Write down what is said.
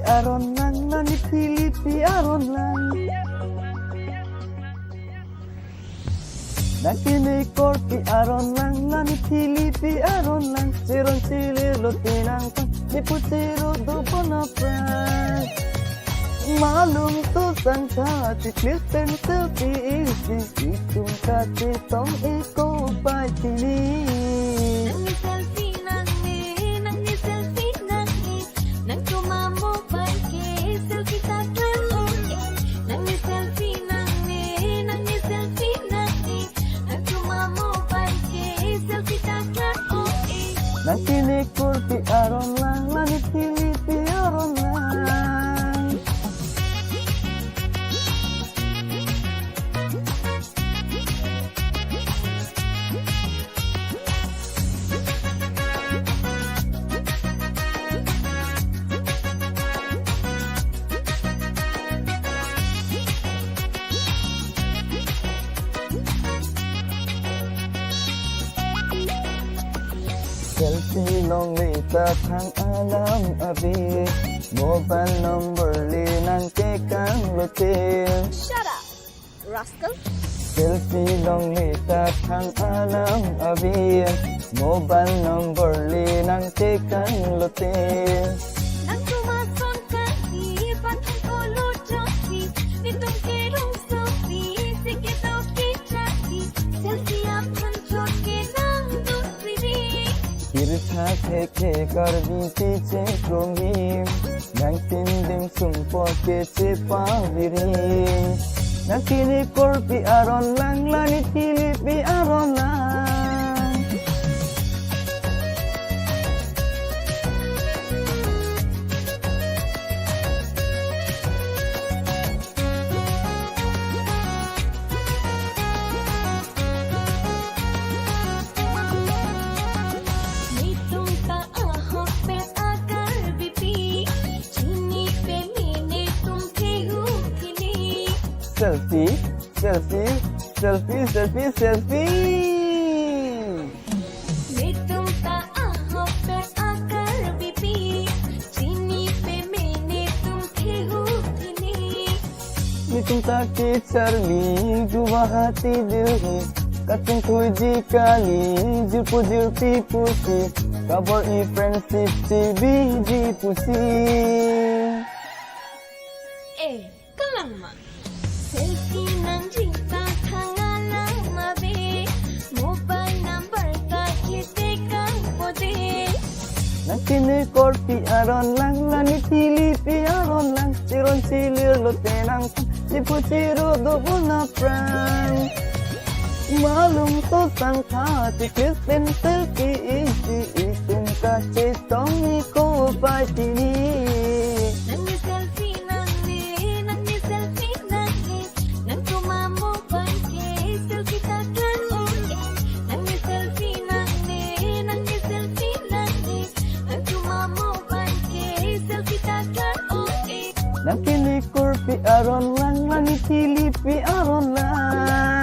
aron lang nanipili aron lang. Nakinig korpi aron lang nanipili aron lang. Siron silir lutinang pang siputiro dupo na pride. Malum to sang kati clip pencil easy. Itong kati tong iko pa tini. Nakinig korpi aron lang nanipili aron lang. Selfie long lita kang alam abi. Mobile number linang kekang lutin. Shut up, rascal. Selfie long lita kang alam abi. Mobile number linang kekang lutin. Nang tumason kasi patang kolo joki. Nitong kirong selfie, sige daw kichaki. Selfie apan joki nang dusiri. Kirsa keke karbi piche krongi. Nang tinding sumpo kece paviri. Nakinig korpi aron lang nanipili aron lang. Nitong taahok pe akar bibi. Chini pe mine tumke ukili. Selfie, selfie, selfie, selfie, selfie. Nitong taahok pe akar bibi. Chini pe mine tumke ukili. Nitum taki charli guwahati dilhi. Kating kuji kali jurpi pusi. Kabar I friendship biji pusi. Kalang ma. Selfie nang cinta kangalang mabe. Mobile number kakite kang pode. Nakinig korpi aron lang nanipili aron lang. Siron silir lutenang siputiro dupo na prang. Malum to sang kati clip pencil easy. Itong kasi tong iko pa tini. Nang selfie nang selfie nang tumamo pangke selfie taklan oke. Nang selfie nang selfie nang tumamo pangke selfie taklan oke. Nakinig korpi aron lang nanipili aron lang.